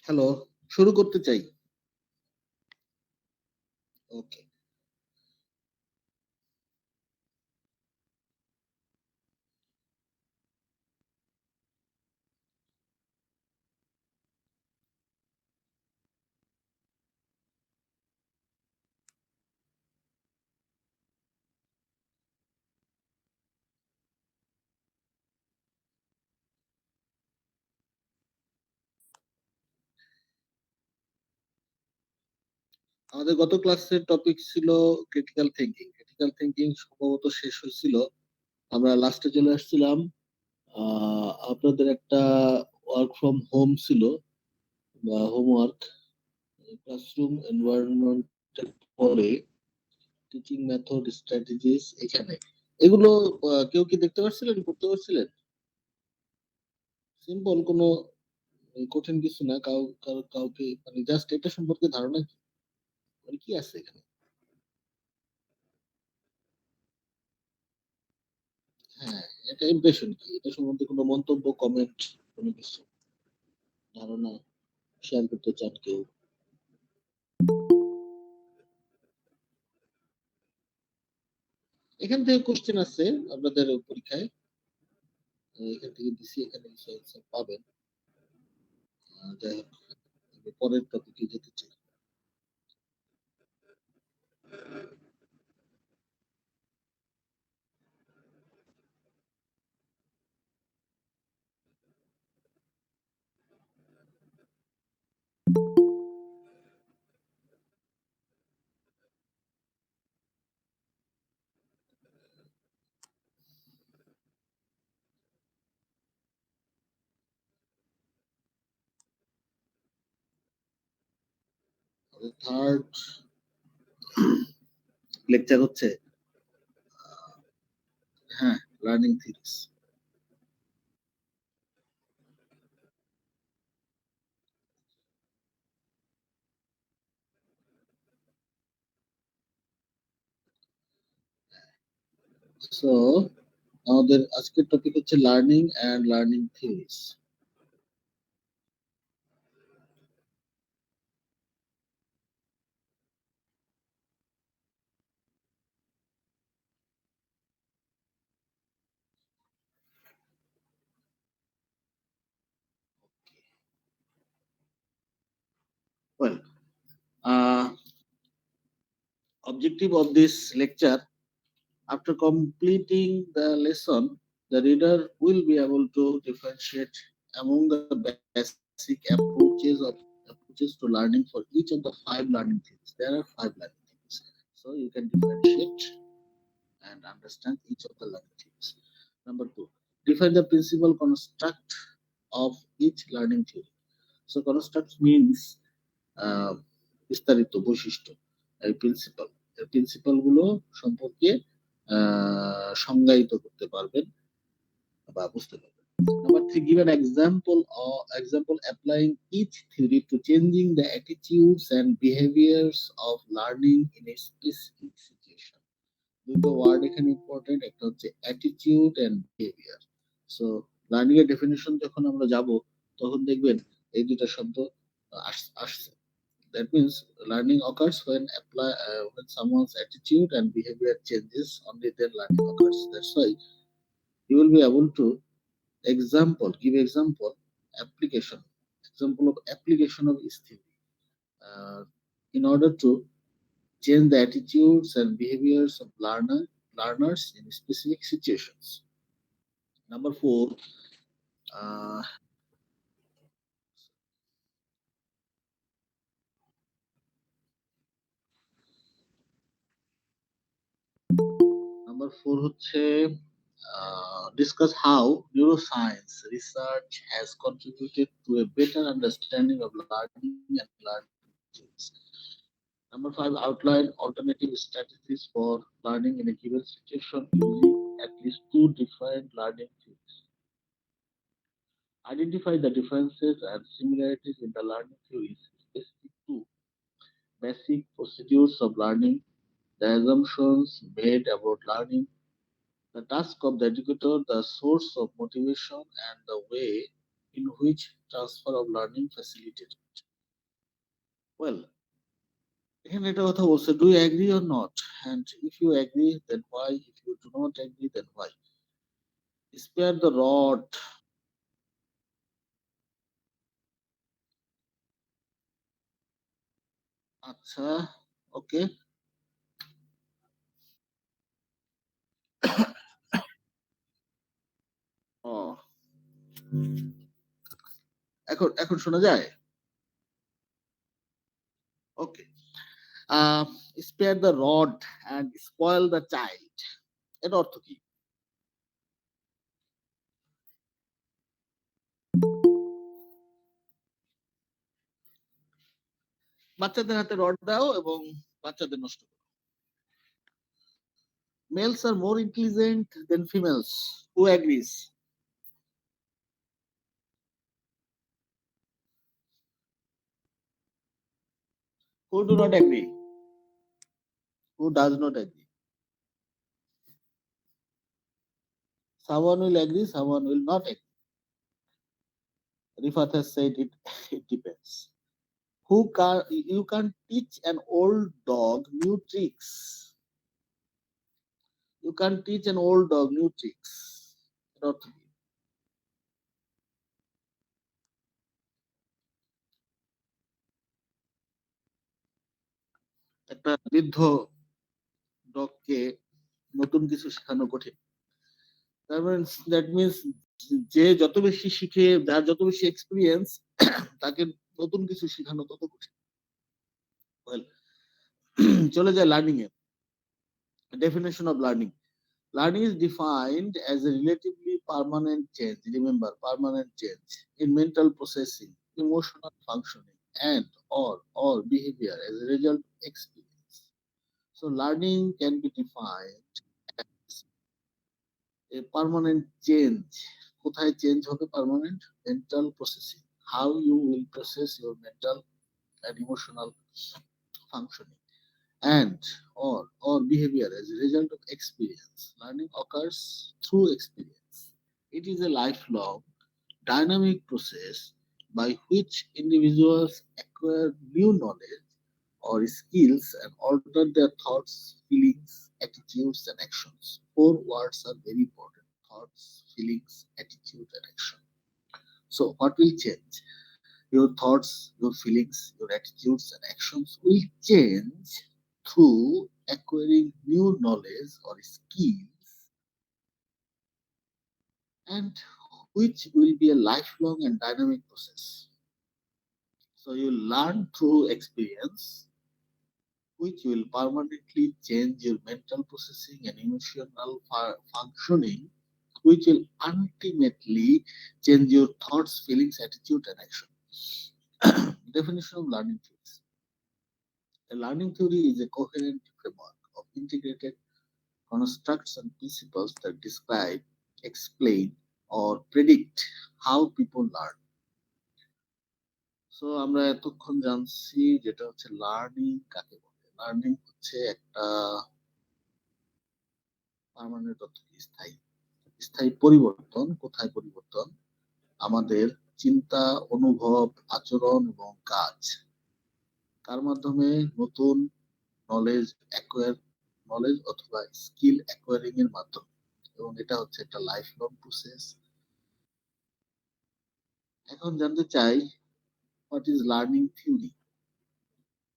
Hello, শুরু করতে চাই। ওকে। আমাদের গত ক্লাসের টপিক ছিল ক্রিটিক্যাল থিঙ্কিং। ক্রিটিক্যাল থিঙ্কিং সম্ভবত শেষ হয়েছিল। আমরা লাস্টে চলে আসছিলাম। আপনাদের একটা ওয়ার্ক ফ্রম হোম ছিল বা হোমওয়ার্ক, ক্লাসরুম এনভায়রনমেন্টের পরে টিচিং মেথড স্ট্র্যাটেজিস এখানে এগুলো কেউ কি দেখতে পাচ্ছিলেন, করতে পারছিলেন? সিম্পল, কোনো কঠিন কিছু না। কাউকে মানে জাস্ট এটা সম্পর্কে ধারণা কি, মানে কি আছে এখানে? হ্যাঁ, এটা ইমপ্রেশন কি, এটা সম্বন্ধে কোনো মন্তব্য, কমেন্ট, কোনো কিছু ধারণা শেয়ার করতে চান কেউ? এখান থেকে কোশ্চেন আছে আপনাদের পরীক্ষায়, এখান থেকে দিছি, এখানে answer পাবেন। যাই হোক, আমি পরের টপিকে যেতে চাই। থার্ড লেকচার হচ্ছে, হ্যাঁ, লার্নিং থিওরিজ। সো আমাদের আজকের টপিক হচ্ছে learning and learning theories. Well, objective of this lecture: after completing the lesson, the reader will be able to differentiate among the basic approaches to learning for each of the 5 learning theories. There are 5 learning theories, so you can differentiate and understand each of the learning theories. Number 2, define the principal construct of each learning theory. So construct means বিস্তারিত বৈশিষ্ট্য, এই principal, এই principal গুলো সম্পর্কে সংজ্ঞায়িত করতে পারবেন বা বুঝতে পারবেন। Number 3, give an example applying each theory to changing the attitudes and behaviors of learning in a specific situation. দুটো ওয়ার্ড এখানে ইম্পর্টেন্ট, একটা হচ্ছে attitude and behaviour. So learning এর ডেফিনিশন যখন আমরা যাব, তখন দেখবেন এই দুটো শব্দ আসছে। That means learning occurs when someone's attitude and behavior changes, only then learning occurs. That's why you will be able to give example, application, example of application of this theory, in order to change the attitudes and behaviors of learners in specific situations. Number 4, uh, হচ্ছে discuss how neuroscience research has contributed to a better understanding of learning and learning things. Number 5, outline alternative strategies for learning in a given situation using at least 2 different learning theories. Identify the differences and similarities in the learning theories specific to basic procedures of learning, the assumptions made about learning, the task of the educator, the source of motivation, and the way in which transfer of learning facilitated. Well, এখানে একটা কথা বলছে, do you agree or not? And if you agree, then why? If you do not agree, then why? Spare the rod. আচ্ছা, ওকে। ও, এখন শোনা যায়? ওকে। Spare the rod and spoil the child. এর অর্থ কি? বাচ্চাদের হাতে রড দাও এবং বাচ্চাদের নষ্ট করো। Males are more intelligent than females. Who agrees? Who do not agree? Who does not agree? Someone will agree, someone will not agree. Rifat has said it depends. You can teach an old dog new tricks. You can teach an old dog new tricks. Not একটা বৃদ্ধ ডগকে নতুন কিছু শেখানো কঠিন। That means যে যত বেশি শিখে, যার যত বেশি এক্সপিরিয়েন্স, তাকে নতুন কিছু শেখানো তত কঠিন। চলে যায় learning A. Definition of learning. Learning is defined as a relatively permanent change. Remember, permanent change in mental processing, emotional functioning, and or behavior as a result of experience. So, learning can be defined as a permanent change. কোথায় change হবে permanent? Mental processing, how you will process your mental and emotional functioning, and or behavior as a result of experience. Learning occurs through experience. It is a lifelong dynamic process by which individuals acquire new knowledge or skills and alter their thoughts, feelings, attitudes, and actions. 4 words are very important: thoughts, feelings, attitude, and action. So what will change? Your thoughts, your feelings, your attitudes, and actions will change through acquiring new knowledge or skills, and which will be a lifelong and dynamic process. So you learn through experience, which will permanently change your mental processing and emotional functioning, which will ultimately change your thoughts, feelings, attitude, and action. Definition of learning theories. A learning theory is a coherent framework of integrated constructs and principles that describe, explain, or predict how people learn. So আমরা এতক্ষণ জানছি যেটা হচ্ছে learning কাকে বলে। Learning হচ্ছে একটা permanent অর্থাৎ স্থায়ী স্থায়ী পরিবর্তন। কোথায় পরিবর্তন? আমাদের চিন্তা, অনুভব, আচরণ এবং কাজ, তার মাধ্যমে নতুন নলেজ অ্যাকোয়ার, নলেজ অথবা স্কিল অ্যাকোয়ারিং এর মাধ্যমে, এবং এটা হচ্ছে একটা লাইফ লং প্রসেস। এখন জানতে চাই, what is learning theory?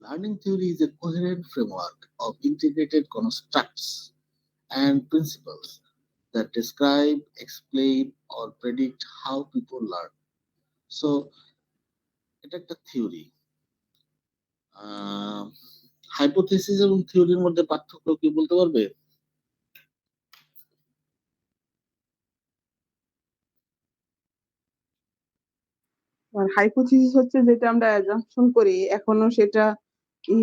Learning theory is a coherent framework of integrated constructs and principles that describe, explain, or predict how people learn. So, এটা একটা থিওরি। হাইপোথিসিস এবং থিওরির মধ্যে পার্থক্য কি বলতে পারবে? আর হাইপোথিসিস হচ্ছে যেটা আমরা অ্যাজাম্পশন করি, এখনো সেটা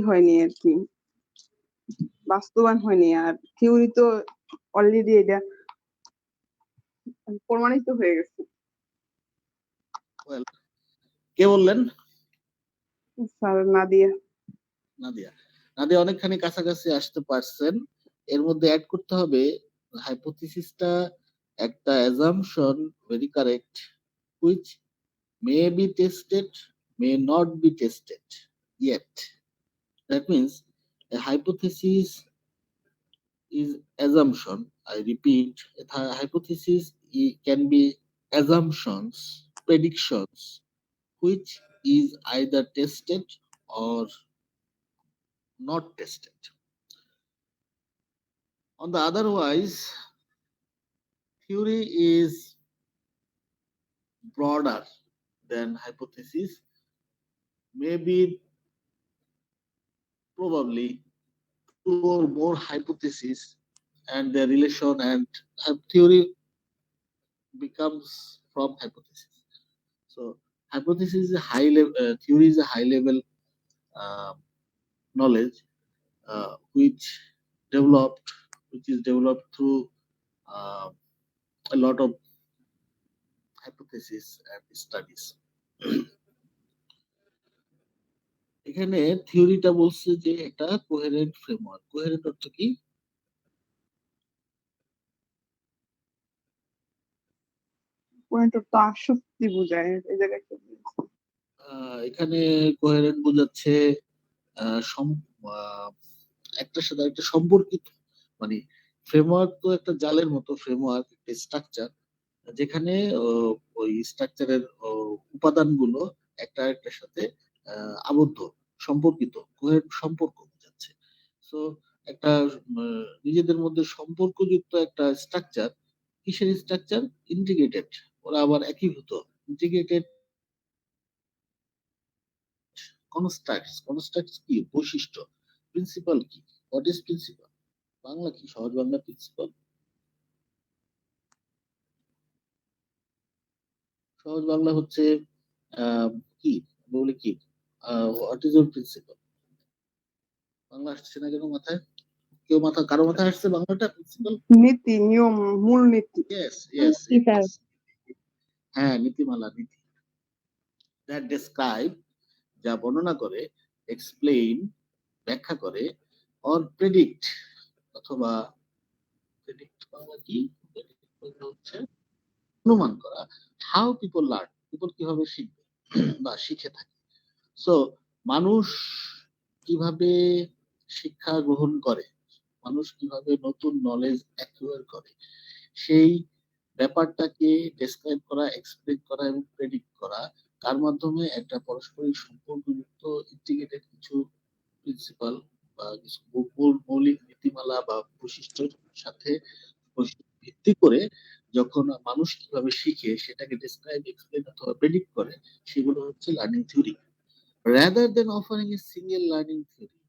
হয়নি আর কি, বাস্তবায়ন হয়নি। আর থিওরি তো অলরেডি এটা প্রমাণিত হয়ে গেছে। কে বললেন? স্যার নাদিয়া। নাদিয়া অনেকখানি কাছাকাছি আসতে পারছেন। এর মধ্যে অ্যাড করতে হবে হাইপোথিসিসটা একটা assumption, very correct, which may be tested, may not be tested yet. That means a hypothesis is assumption. I repeat, a hypothesis can be assumptions, predictions, which is either tested or not tested. On the otherwise, theory is broader than hypothesis, maybe probably two or more hypotheses and their relation, and theory becomes from hypothesis. So hypothesis is a high level, theory is a high level knowledge which is developed through uh, a lot of hypothesis and studies. এখানে থিওরিটা বলছে যে এটা coherent framework. Coherent অর্থ কি? Point তো আসক্তি বোঝায় এই জায়গায় কি বলছে? এখানে কোহেরেন্ট বোঝাচ্ছে একটার সাথে একটা সম্পর্কিত, মানে ফ্রেমওয়ার্ক তো একটা জালের মতো, ফ্রেমওয়ার্ক একটা স্ট্রাকচার যেখানে ওই স্ট্রাকচারের উপাদানগুলো একটা একটার সাথে আবদ্ধ, সম্পর্কিত, সম্পর্ক বোঝাচ্ছে। সো একটা নিজেদের মধ্যে সম্পর্কযুক্ত একটা স্ট্রাকচার। কিসের স্ট্রাকচার? ইন্টিগ্রেটেড, ওরা আবার একীভূত। ইন্টিগ্রেটেড কনস্ট্রাক্টস। কনস্ট্রাক্টস কি? বৈশিষ্ট্য। প্রিন্সিপাল কি? What is principal? বাংলা কি? সহজ বাংলা প্রিন্সিপাল। সহজ বাংলা হচ্ছে কি বলে কি, what is your principal. Bangla আসছে না কেন মাথায়? কেউ কারো মাথায় আসছে বাংলাটা? প্রিন্সিপাল নীতি, নিয়ম, মূলনীতি। ইয়েস ইয়েস ইয়েস, হ্যাঁ, নীতিমালা, নীতি। দ্যাট ডেসক্রাইব, যা বর্ণনা করে, এক্সপ্লেইন, ব্যাখ্যা করে, অর প্রেডিক্ট, অথবা প্রেডিক্ট বাংলা কি? প্রেডিক্ট হচ্ছে অনুমান করা। হাউ পিপল লার্ন, পিপল কিভাবে শিখবে বা শিখে থাকে। সো মানুষ কিভাবে শিক্ষা গ্রহণ করে, মানুষ কিভাবে নতুন নলেজ অ্যাকুয়ার করে, সেই ব্যাপারটাকে ডেসক্রাইব করা, এক্সপ্লেন করা এবং প্রেডিক্ট করা, তার মাধ্যমে একটা পারস্পরিক সম্পর্কযুক্ত ইন্টিগ্রেটেড কিছু প্রিন্সিপাল বা কিছু মৌলিক নীতিমালা বা বৈশিষ্ট্যের সাথে ভিত্তি করে যখন মানুষ কিভাবে শিখে সেটাকে ডেসক্রাইব, এক্সপ্লেন অথবা প্রেডিক্ট করে, সেগুলো হচ্ছে learning theory. Rather than offering a single learning theory,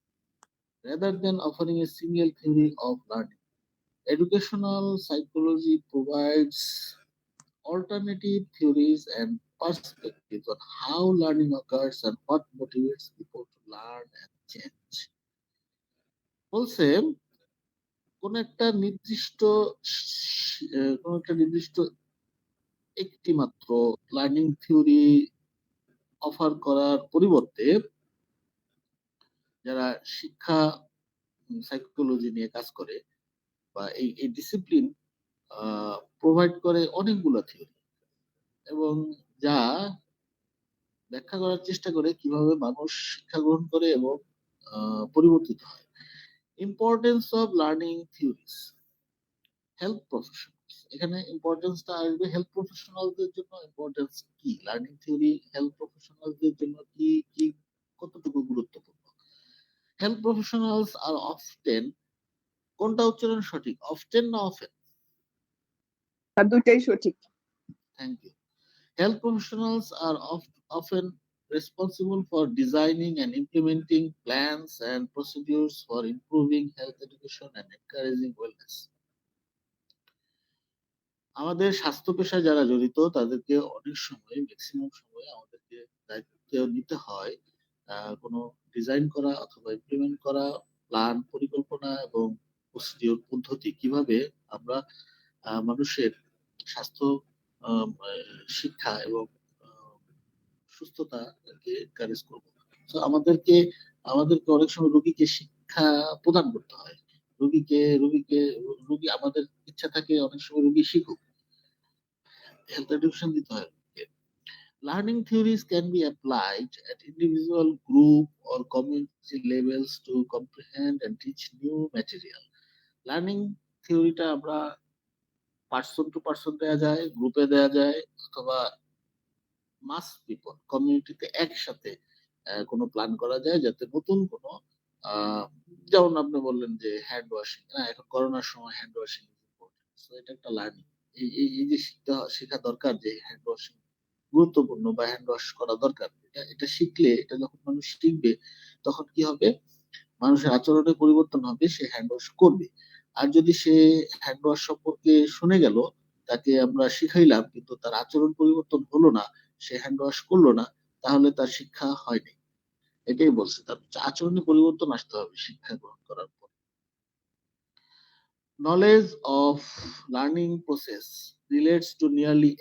rather than offering a single theory of learning, educational psychology provides alternative theories and perspectives on how learning occurs and what motivates people to learn and change. বলছে কোন একটা নির্দিষ্ট একটি মাত্র learning theory offer করার পরিবর্তে যারা শিক্ষা সাইকোলজি নিয়ে কাজ করে বা এই ডিসিপ্লিন প্রোভাইড করে অনেকগুলো থিওরি, এবং যা ব্যাখ্যা করার চেষ্টা করে কিভাবে মানুষ শিক্ষা গ্রহণ করে এবং পরিবর্তিত হয়। Importance of learning theories, health professionals, এখানে ইম্পর্টেন্সটা আসবে হেলথ প্রফেশনালদের জন্য। ইম্পর্টেন্স কি লার্নিং থিওরি হেলথ প্রফেশনালদের জন্য কি কি কতটুকু গুরুত্বপূর্ণ? হেলথ প্রফেশনালস আর অফটেন, কোনটা উচ্চারণ সঠিক, অফটেন না অফেন? আর দুইটাই সঠিক। Thank you. Health professionals are often responsible for designing and implementing plans and procedures for improving health education and encouraging wellness. আমাদের স্বাস্থ্য পেশায় যারা জড়িত তাদেরকে অনেক সময়, ম্যাক্সিমাম সময় আমাদেরকে দায়িত্ব নিতে হয় কোনো ডিজাইন করা অথবা ইমপ্লিমেন্ট করা প্ল্যান, পরিকল্পনা এবং প্রসিডিওর, পদ্ধতি, কিভাবে আমরা মানুষের স্বাস্থ্য, শিক্ষা এবং সুস্থতাকে এনকারেজ করবো। তো আমাদেরকে অনেক সময় রোগীকে শিক্ষা প্রদান করতে হয়। রোগী আমাদের ইচ্ছা থাকে অনেক সময় রোগী শিখুক, হেলথ এডুকেশন দিতে হয়। Learning theories can be applied at individual, group, or community levels to comprehend and teach new material. Learning থিওরিটা আমরা পার্সন টু পার্সন দেয়া যায়, গ্রুপে দেয়া যায়, অথবা মাস পিপল কমিউনিটিতে একসাথে কোনো প্ল্যান করা যায়, যাতে নতুন কোনো যেমন আপনি বললেন যে হ্যান্ড ওয়াশিং, এখন করোনার সময় হ্যান্ড ওয়াশিং এটা একটা লার্নিং। এই যে শেখা দরকার যে হ্যান্ড ওয়াশিং গুরুত্বপূর্ণ বা হ্যান্ড ওয়াশ করা দরকার, এটা শিখলে, এটা যখন মানুষ শিখবে তখন কি হবে, মানুষের আচরণে পরিবর্তন হবে, সে হ্যান্ড ওয়াশ করবে। আর যদি সে হ্যান্ড ওয়াশ সম্পর্কে শুনে গেল, তাকে আমরা শিখাইলাম কিন্তু তার আচরণ পরিবর্তন হলো না, সে হ্যান্ড ওয়াশ করলো না, তাহলে তার শিক্ষা হয়নি। এটাই বলছে, তার আচরণে পরিবর্তন আসতে হবে শিক্ষা গ্রহণ করার পর। Knowledge of learning process relates to nearly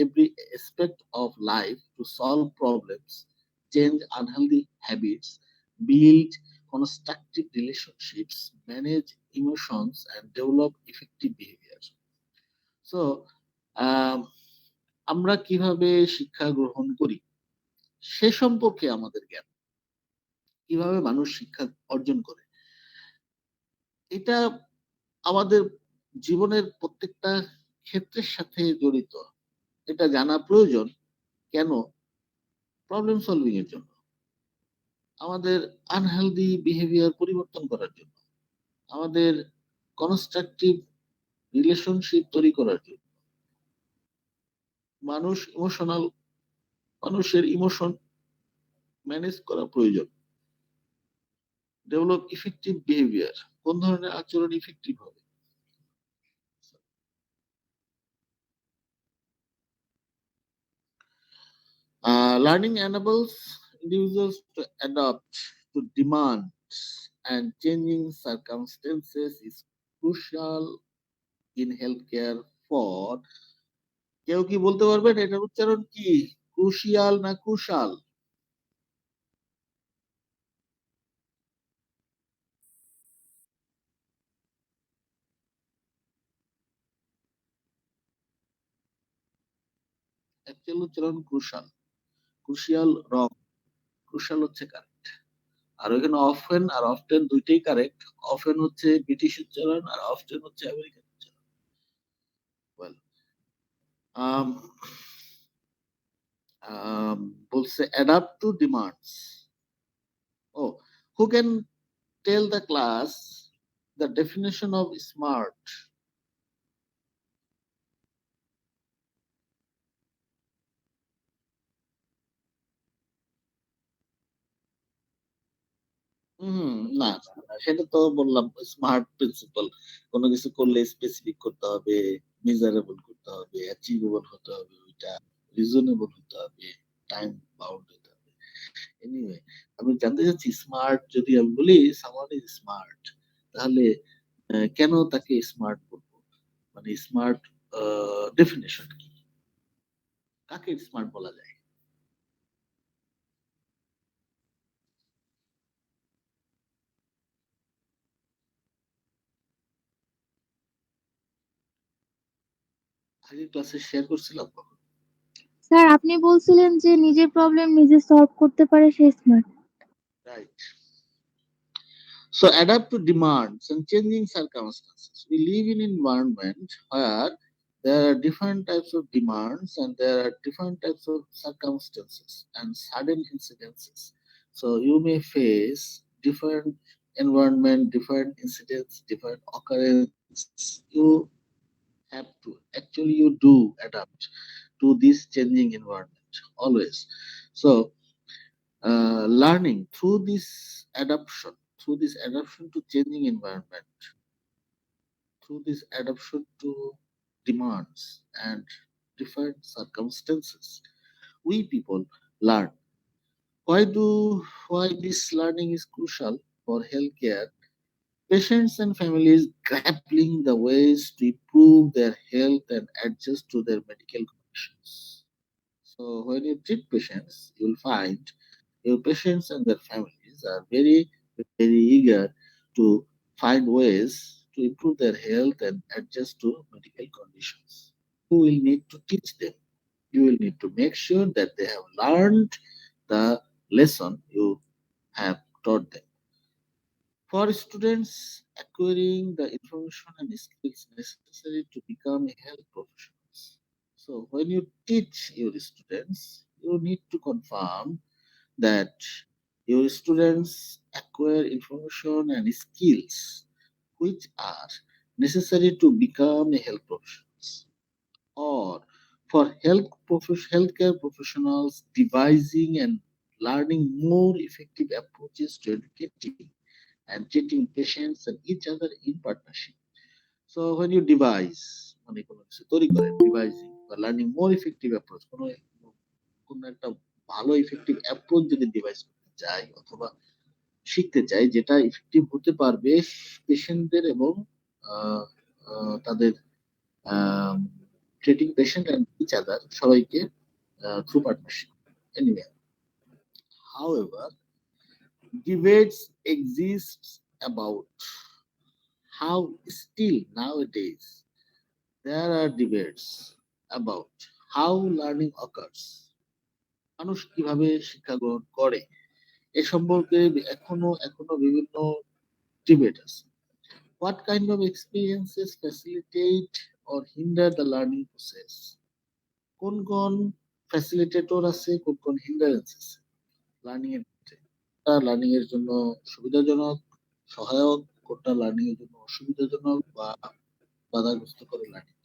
every aspect of life to solve problems, change unhealthy habits, build constructive relationships, manage emotions, and develop effective behavior. So, আমরা কিভাবে শিক্ষা গ্রহণ করি সে সম্পর্কে আমাদের জ্ঞান, কিভাবে মানুষ শিক্ষা অর্জন করে, এটা আমাদের জীবনের প্রত্যেকটা ক্ষেত্রের সাথে জড়িত। এটা জানা প্রয়োজন। কেন? প্রবলেম সলভিং এর জন্য, আমাদের আনহেলদি বিহেভিয়ার পরিবর্তন করার জন্য, আমাদের কনস্ট্রাকটিভ রিলেশনশিপ তৈরি করার জন্য, মানুষের ইমোশন ম্যানেজ করা প্রয়োজন, ডেভেলপ ইফেক্টিভ বিহেভিয়ার, কোন ধরনের আচরণ ইফেক্টিভ হবে। Learning enables individuals to adapt to demands and changing circumstances is crucial in healthcare for, কেউ কি বলতে পারবেন এটার উচ্চারণ কি, ক্রুশিয়াল না ক্রুশাল? অ্যাকচুয়াল উচ্চারণ ক্রুশাল, ক্রুশিয়াল রং, ক্রুশাল হচ্ছে কারেক্ট। আর ওইখানে অফেন আর অফটেন দুইটাই কারেক্ট। অফেন হচ্ছে ব্রিটিশ উচ্চারণ আর অফটেন হচ্ছে আমেরিকান উচ্চারণ। ওয়েল, বলছে adapt to demands. Oh, who can tell the class the definition of smart? না, সেটা তো বললাম স্মার্ট প্রিন্সিপাল। কোনো কিছু করলে স্পেসিফিক করতে হবে, মেজারেবল করতে হবে, অ্যাচিভেবল হতে হবে, ওইটা রিজনেবল হতে হবে, টাইম বাউন্ড হতে হবে। এনিওয়ে, আমি জানতে চাচ্ছি স্মার্ট যদি আমি বলি সামওয়ান ইজ স্মার্ট, তাহলে কেন তাকে স্মার্ট বলবো? মানে স্মার্ট ডেফিনেশন কি, কাকে স্মার্ট বলা যায়? আগের ক্লাসে শেয়ার করছিলাম। স্যার আপনি বলছিলেন যে নিজের প্রবলেম নিজে সলভ করতে পারে সে smart. Right. So adapt to demands and changing circumstances. We live in an environment where there are different types of demands and there are different types of circumstances and sudden incidences. So you may face different environment, different incidents, different occurrences. You have to, actually you do adapt to this changing environment always. So learning through this adaptation to changing environment, through this adaptation to demands and different circumstances, we people learn. Why this learning is crucial for healthcare? Patients and families grappling the ways to improve their health and adjust to their medical conditions. So when you treat patients, you'll find your patients and their families are very eager to find ways to improve their health and adjust to medical conditions. You will need to teach them. you will need to make sure that they have learned the lesson you have taught them. For students, acquiring the information and skills necessary to become health professionals. So when you teach your students, you need to confirm that your students acquire information and skills which are necessary to become a health professionals, or for healthcare professionals devising and learning more effective approaches to educating and treating patients and each other in partnership. So when you devise মানে কোনো কিছু তৈরি করেন, devising বা learning more effective approach, কোনো একটা ভালো effective approach যদি devise করতে চাই অথবা শিখতে চাই যেটা effective হতে পারবে পেশেন্টদের এবং আহ, তাদের treating patient and each other সবাইকে through partnership. Anyway, however, debates exist about how still nowadays there are debates about how learning occurs. মানুষ কিভাবে শিক্ষা গ্রহণ করে এ সম্পর্কে এখনো এখনো বিভিন্ন ডিবেট আছে। What kind of experiences facilitate or hinder the learning process? কোন কোন ফ্যাসিলিটেটর আছে, কোন কোন হিন্ডারেন্স আছে লার্নিং এর ক্ষেত্রে? লার্নিং এর জন্য সুবিধাজনক, সহায়ক, কোনটা লার্নিং এর জন্য অসুবিধাজনক বা বাধাগ্রস্ত করে learning,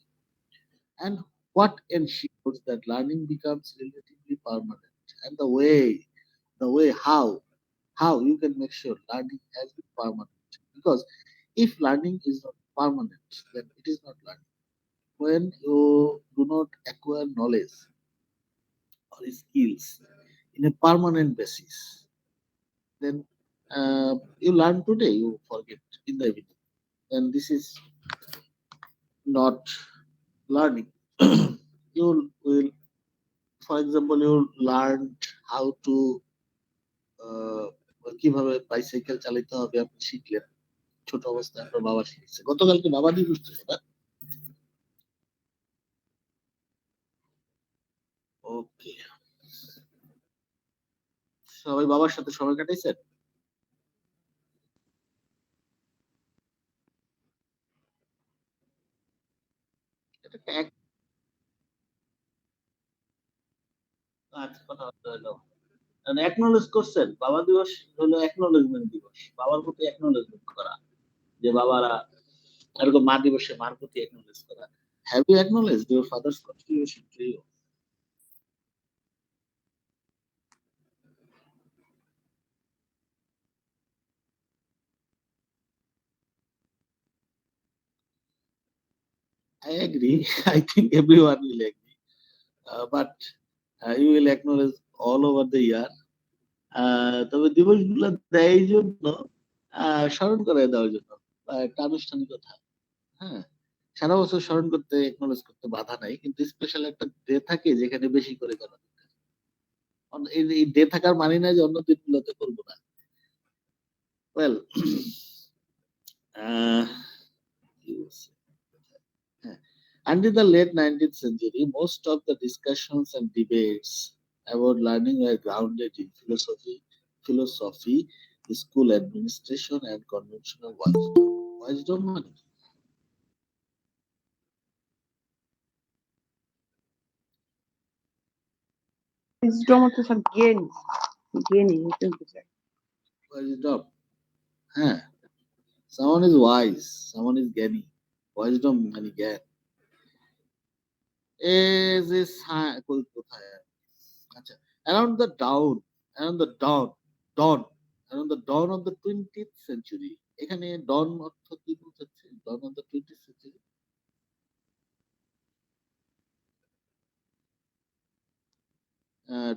and what ensures that learning becomes relatively permanent, and the way how you can make sure learning has been permanent, because if learning is not permanent then it is not learning. When you do not acquire knowledge or skills in a permanent basis, then you learn today, you forget in the evening, and this is not learning. You will, for example, you learned how to কিভাবে bicycle চালাতে হবে আপনি শিখলেন ছোট অবস্থায়, আপনার বাবা শিখেছে, গতকালকে বাবা দিবস ছিল না? ওকে, সবাই বাবার সাথে সময় কাটাইছেন? এটা একটা আচ্ছা, কথাবার্তা হলো একনলেজ করছেন। বাবা দিবস হলো একনলেজমেন্ট দিবস, বাবার প্রতি একনলেজমেন্ট করা, যে বাবারা এরকম মা দিবসে মার প্রতি একনলেজ করা। Have you acknowledged your father's contribution to you? I agree. I think everyone will agree. But you will acknowledge all over the year. তবে দিবসগুলো দেয় এই জন্য স্মরণ করে দেওয়ার জন্য, একটা আনুষ্ঠানিকতা। হ্যাঁ, সারা বছর স্মরণ করতে, একনলেজ করতে বাধা নাই, কিন্তু স্পেশাল একটা ডে থাকে যেখানে বেশি করে করা দরকার। এই ডে থাকার মানে না যে অন্য দিনগুলোতে করবো না। Well, until the late 19th century, most of the discussions and debates about learning were grounded in philosophy, school administration, and conventional wisdom. Wisdom মানে কি? Wisdom হচ্ছে স্যার জ্ঞানী, জ্ঞানী এটা বোঝায়। Wisdom, হ্যাঁ, someone is wise, someone is জ্ঞানী, wisdom মানে জ্ঞান। Is কোথায়? আচ্ছা, around the dawn, around the dawn, dawn, around the dawn of the 20th century. এখানে dawn অর্থ কি বোঝাচ্ছে? dawn of the 20th century,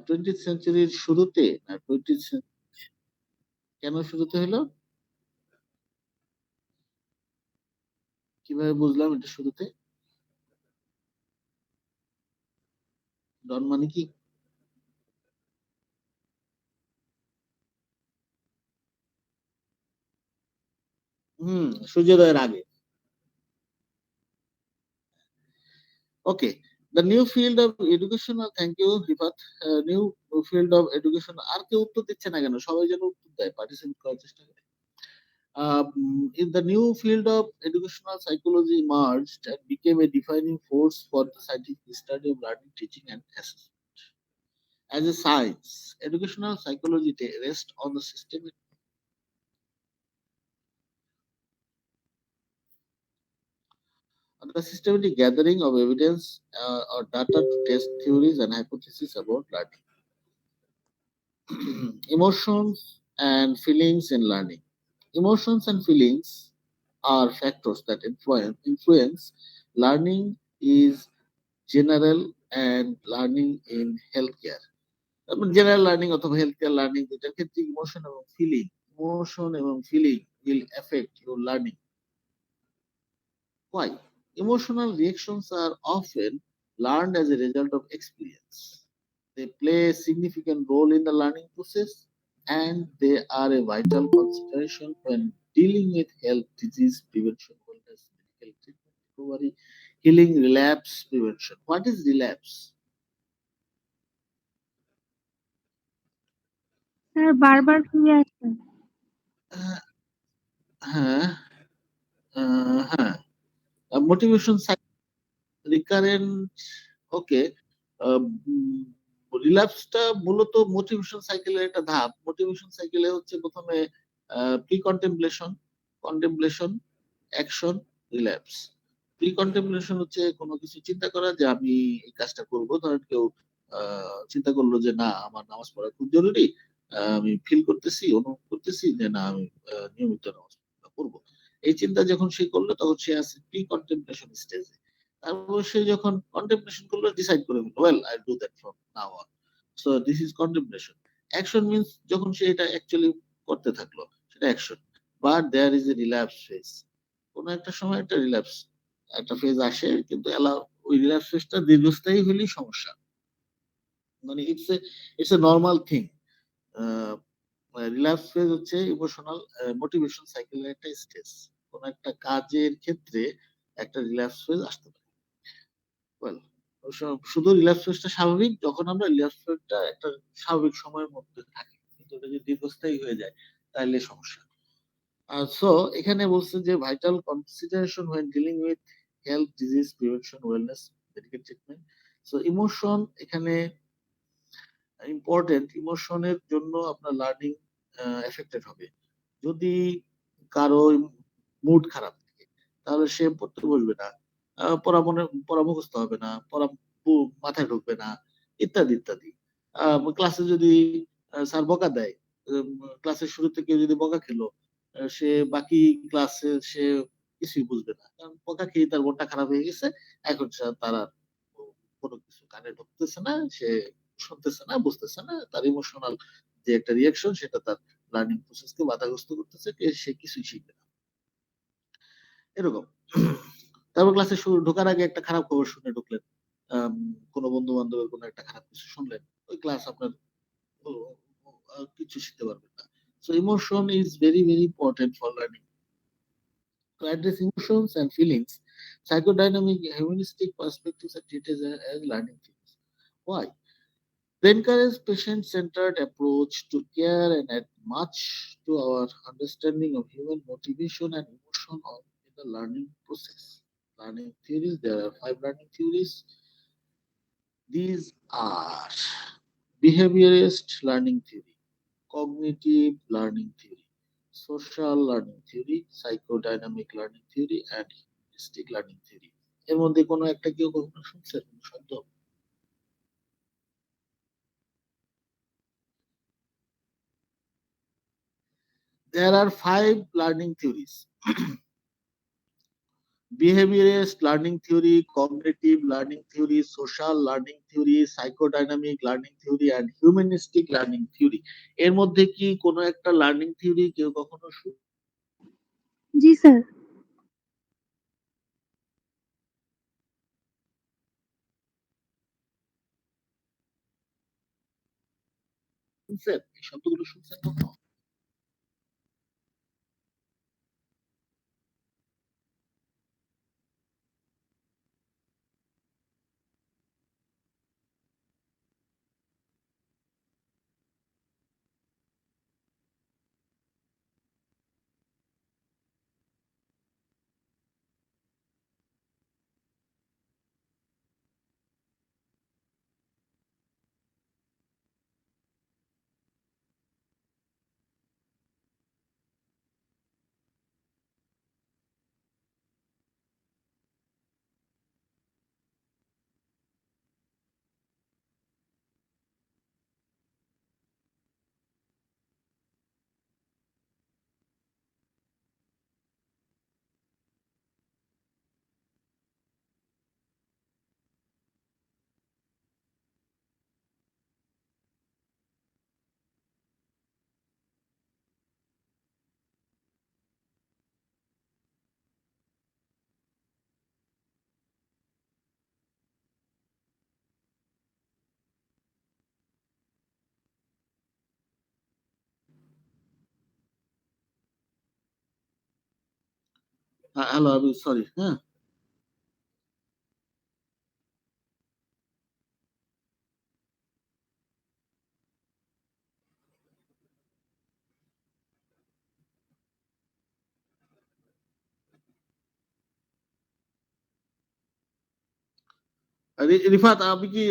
20th সেঞ্চুরির শুরুতে না 20th কেন শুরুতে হলো? কিভাবে বুঝলাম এটা শুরুতে? dawn মানে কি? সূর্যোদয়ের আগে। ওকে, The new field of education, thank you, Rifat. New field of education, আর কেউ উত্তর দিচ্ছে না কেন? সবাই যেন উত্তর দেয়, পার্টিসিপেট করার চেষ্টা করে। In the new field of educational psychology emerged and became a defining force for the scientific study of learning, teaching, and assessment. As a science, educational psychology rests on the systematic gathering of evidence or data to test theories and hypotheses about learning. Emotions and feelings in learning. Emotions and feelings are factors that influence learning is general and learning in healthcare. General learning অথবা healthcare learning যেটার ক্ষেত্রে emotion এবং feeling will affect your learning. Why? Emotional reactions are often learned as a result of experience. They play a significant role in the learning process, and they are a vital consideration when dealing with health, disease prevention, wellness, medical treatment, recovery, healing, relapse prevention. What is relapse? Sir বারবার ফিরে আসছে। Uh, হ্যাঁ, হ্যাঁ, motivation recurrent, ওকে। রিল্যাপসটা মূলত motivation সাইকেলের একটা ধাপ। Motivation সাইকেলে হচ্ছে প্রথমে pre contemplation, action, relapse. Pre contemplation হচ্ছে কোনো কিছু চিন্তা করা যে আমি এই কাজটা করব। ধরেন কেউ চিন্তা করলো যে না আমার নামাজ পড়া খুব জরুরি, আমি ফিল করতেছি, অনুভব করতেছি যে না আমি নিয়মিত নামাজ পড়া করবো। এই চিন্তা যখন সে করলো তখন সে আছে প্রি কন্টেম্পলেশন স্টেজে। তারপর সে যখন কন্টেম্পলেশন করলো ডিসাইড করে ফেললো, well I do that from now on. So this is contemplation. Action means যখন সে এটা অ্যাকচুয়ালি করতে থাকলো, সেটা action. But there is a relapse phase. কোনো একটা সময় একটা রিল্যাপস একটা ফেজ আসে, কিন্তু ওই রিল্যাপস ফেজটা দীর্ঘস্থায়ী হলেই সমস্যা। মানে it's a normal thing. Relapse phase হচ্ছে ইমোশনাল মোটিভেশন সাইকেলের একটা স্টেজ। কোন একটা কাজের ক্ষেত্রে একটা রিল্যাপস ফেজ আসতে পারে। ওয়েল, শুধু রিল্যাপস ফেজটা স্বাভাবিক যখন আমরা রিল্যাপস ফেজটা একটা স্বাভাবিক সময়ের মধ্যে থাকি, কিন্তু এটা যদি দীর্ঘস্থায়ী হয়ে যায় তাহলে সমস্যা। সো এখানে বলছে যে vital consideration when dealing with health, disease prevention, wellness, medical treatment. So emotion এখানে ইম্পর্টেন্ট। ইমোশনের জন্য আপনার লার্নিং এফেক্টেড হবে। যদি কারো মুড খারাপ থাকে তাহলে সে পড়তে বসবে না, পড়া মুখস্থ হবে না, পড়া মাথায় ঢুকবে না, ইত্যাদি ইত্যাদি। ক্লাসে যদি স্যার বকা দেয়, ক্লাসের শুরু থেকে যদি বকা খেলো, সে বাকি ক্লাসে সে কিছুই বুঝবে না, কারণ বকা খেয়ে তার মনটা খারাপ হয়ে গেছে। এখন তার আর কোনো কিছু কানে ঢুকতেছে না, সে শুনতেছে না, বুঝতেছে না। তার ইমোশনাল যে একটা রিয়াকশন সেটা তার লার্নিং প্রসেসকে বাধাগ্রস্ত করতেছে, সে কিছুই শিখবে না। এরকম। তারপর ক্লাসে ঢোকার আগে একটা খারাপ খবর শুনে ঢুকলেন, কোনো বন্ধু বান্ধবের কোনো একটা খারাপ কিছু শুনলেন, ওই ক্লাস আপনার কিছু শিখতে পারবেন না। So emotion is very very important for learning. To address emotions and feelings, psychodynamic humanistic perspectives are treated as learning themes. Why? They encourage patient-centered approach to care and add much to our understanding of human motivation and emotion in the learning process. Learning theories, there are 5 learning theories. These are behaviorist learning theory, cognitive learning theory, social learning theory, psychodynamic learning theory, and humanistic learning theory. এর মধ্যে কোনো একটা কেউ কখনো শুনছেন শব্দ? There are 5 learning theories: behaviorist learning theory, cognitive learning theory, social learning theory, psychodynamic learning theory, and humanistic learning theory. এর মধ্যে কি কোনো একটা লার্নিং থিওরি কেউ কখনো জি স্যার। শুনছেন? এই শব্দগুলো শুনছেন কখনো? হ্যালো, আমি সরি। হ্যাঁ, রিফাত, আমি কি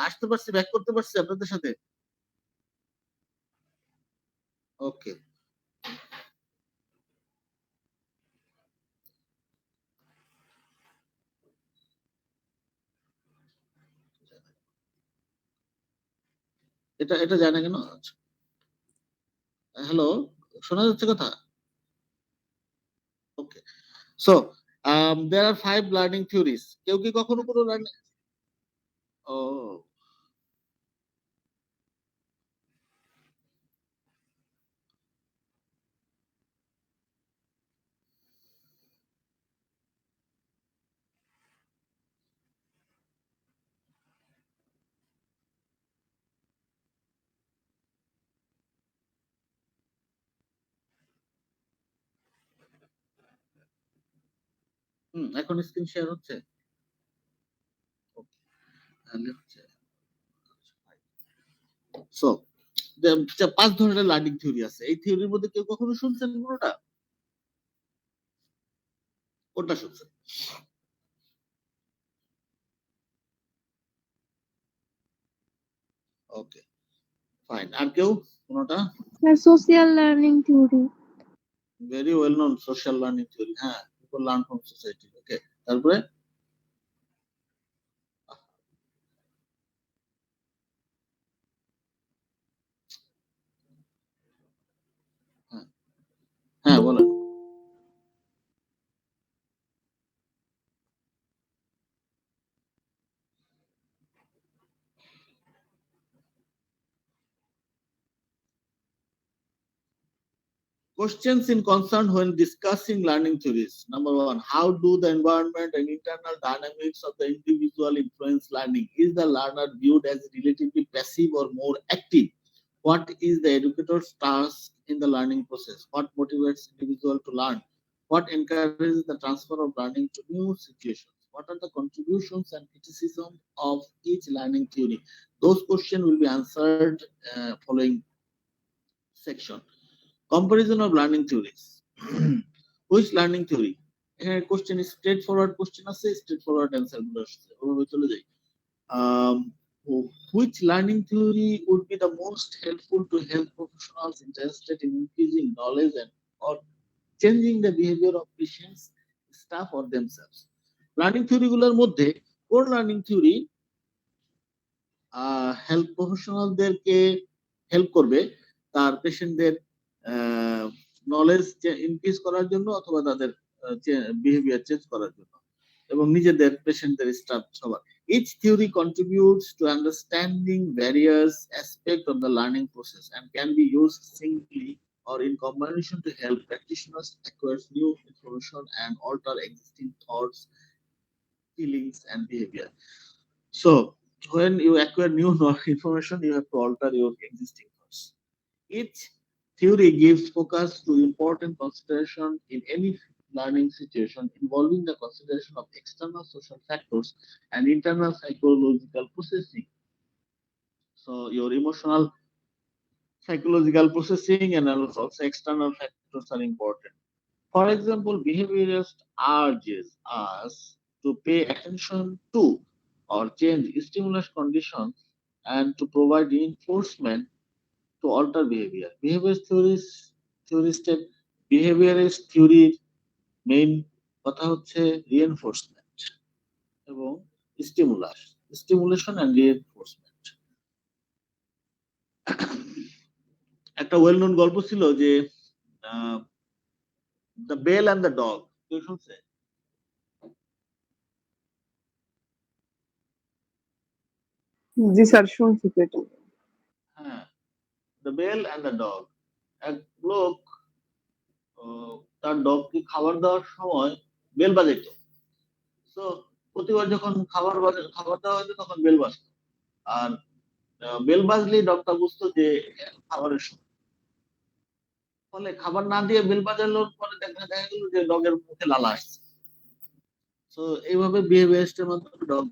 আসতে পারছি, ব্যাক করতে পারছি আপনাদের সাথে? ওকে। এটা এটা যায় না কেন? আচ্ছা, হ্যালো, শোনা যাচ্ছে কথা? Okay. So there are 5 learning theories. কেউ কি কখনো কোনো লার্নিং ও এখন স্ক্রিন শেয়ার হচ্ছে? ওকে, তাহলে হচ্ছে সো 5 ধরনের লার্নিং থিওরি আছে। এই থিওরির মধ্যে কেউ কখনো শুনছেন কোনটা? কোনটা শুনছেন? ওকে, ফাইন। আর কেউ কোনটা? Sir social learning theory. Very well known social learning theory. হ্যাঁ, পিপল লার্ন ফ্রম সোসাইটি। ওকে, তারপরে? হ্যাঁ, হ্যাঁ বলেন। Questions in concern when discussing learning theories. Number one, how do the environment and internal dynamics of the individual influence learning? Is the learner viewed as relatively passive or more active? What is the educator's task in the learning process? What motivates individual to learn? What encourages the transfer of learning to new situations? What are the contributions and criticism of each learning theory? Those questions will be answered following section. Comparison of learning theories. Which learning theory? এখানে question straight forward question আছে, straight forward answer গুলো আসছে, ওভাবে চলে যাই। Which learning theory would be the most helpful to health professionals interested in increasing knowledge and or changing the behavior of patients, staff or themselves? Learning theory গুলোর মধ্যে কোন learning theory health প্রফেশনালদেরকে help করবে তার পেশেন্টদের knowledge increase করার জন্য অথবা তাদের বিহেভিয়ার চেঞ্জ করার জন্য এবং নিজেদের পেশেন্টদের স্টাফ সবার। Each theory contributes to understanding various aspects of the learning process and can be used singly or in combination to help practitioners acquire new information and alter existing thoughts, feelings, and behavior. So, when you acquire new information, you have to alter your existing thoughts. Each theory gives focus to important consideration in any learning situation involving the consideration of external social factors and internal psychological processing. So, your emotional, psychological processing and also external factors are important. For example, behaviorist urges us to pay attention to or change stimulus conditions and to provide reinforcement to alter behavior. Theoristic behaviorist theory main কথা হচ্ছে reinforcement এবং stimulation and reinforcement. একটা well known গল্প ছিল যে the bell and the dog, কেউ শুনছে? জি স্যার, শুনছি তো এটা। হ্যাঁ, the bell and the dog. এক লোক তার ডগকে খাবার দেওয়ার সময় বেল বাজাইতো। তো প্রতিবার যখন খাবার দেওয়া হতো তখন বেল বাজতো, আর বেল বাজলেই ডগটা বুঝতো যে খাবারের সময়। ফলে খাবার না দিয়ে বেল বাজানোর পরে দেখা গেল যে ডগের মুখে লালা আসছে। তো এইভাবে বিহেভিয়ারিস্টের মাধ্যমে ডগ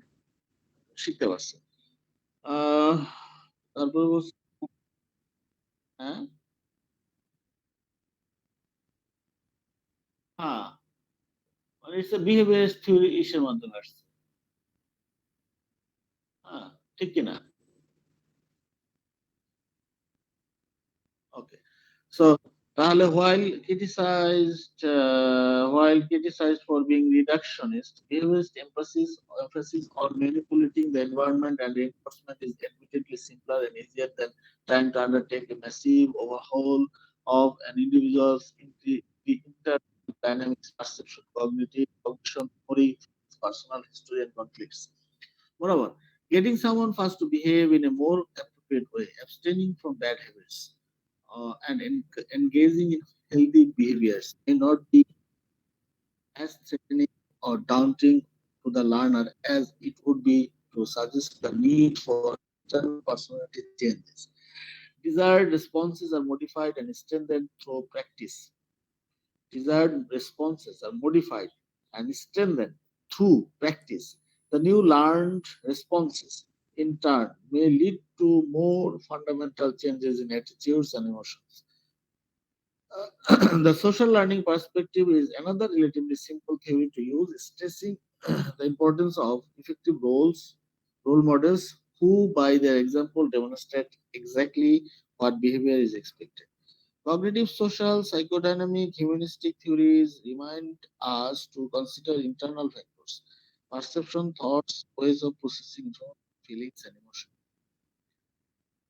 শিখতে পারছে। তারপরে হ্যাঁ হ্যাঁ মানে ইটস বিহেভিয়ারিস্ট থিওরি ইসের মাধ্যমে আসছে। হ্যাঁ, ঠিক কিনা? ওকে, সো তাহলে while criticized for being reductionist, behaviorist emphasis on manipulating the environment and reinforcement is admittedly simpler and easier than trying to undertake a massive overhaul of an individual's interdynamics, perception, cognition, memory, personal history, and conflicts. Moreover, getting someone first to behave in a more appropriate way, abstaining from bad habits, and engaging in healthy behaviors may not be as threatening or daunting to the learner as it would be to suggest the need for internal personality changes. Desired responses are modified and strengthened through practice. Desired responses are modified and strengthened through practice. The new learned responses, in turn, may lead to more fundamental changes in attitudes and emotions. The social learning perspective is another relatively simple theory to use, stressing the importance of effective role models who, by their example, demonstrate exactly what behavior is expected. Cognitive, social, psychodynamic, humanistic theories remind us to consider internal factors, perception, thoughts, ways of processing feelings, and emotions.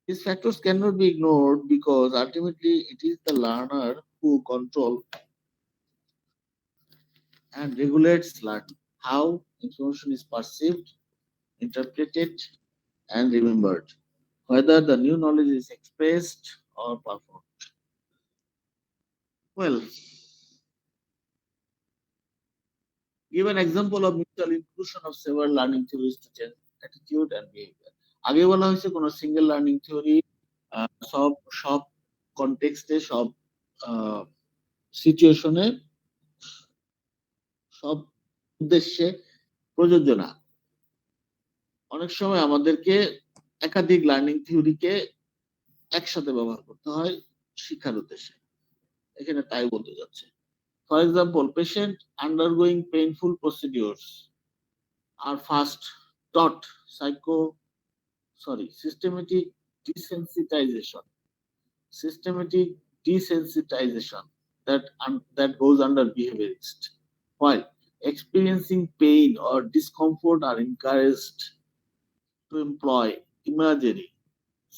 These factors cannot be ignored because ultimately it is the learner who controls and regulates learning, how information is perceived, interpreted, and remembered, whether the new knowledge is expressed or performed. Well, give an example of mutual inclusion of several learning theories to change attitude and behavior. আগে বলা হয়েছে কোন single learning theory সব সব কনটেক্সটে সব সিচুয়েশনে সব উদ্দেশ্যে প্রযোজ্য না। অনেক সময় আমাদেরকে একাধিক লার্নিং থিওরিকে একসাথে ব্যবহার করতে হয় শিক্ষার উদ্দেশ্যে। এখানে তাই বলতে যাচ্ছে। For example, patient undergoing painful procedures are first taught systematic desensitization, systematic desensitization that goes under behaviorist, while experiencing pain or discomfort are encouraged to employ imagery,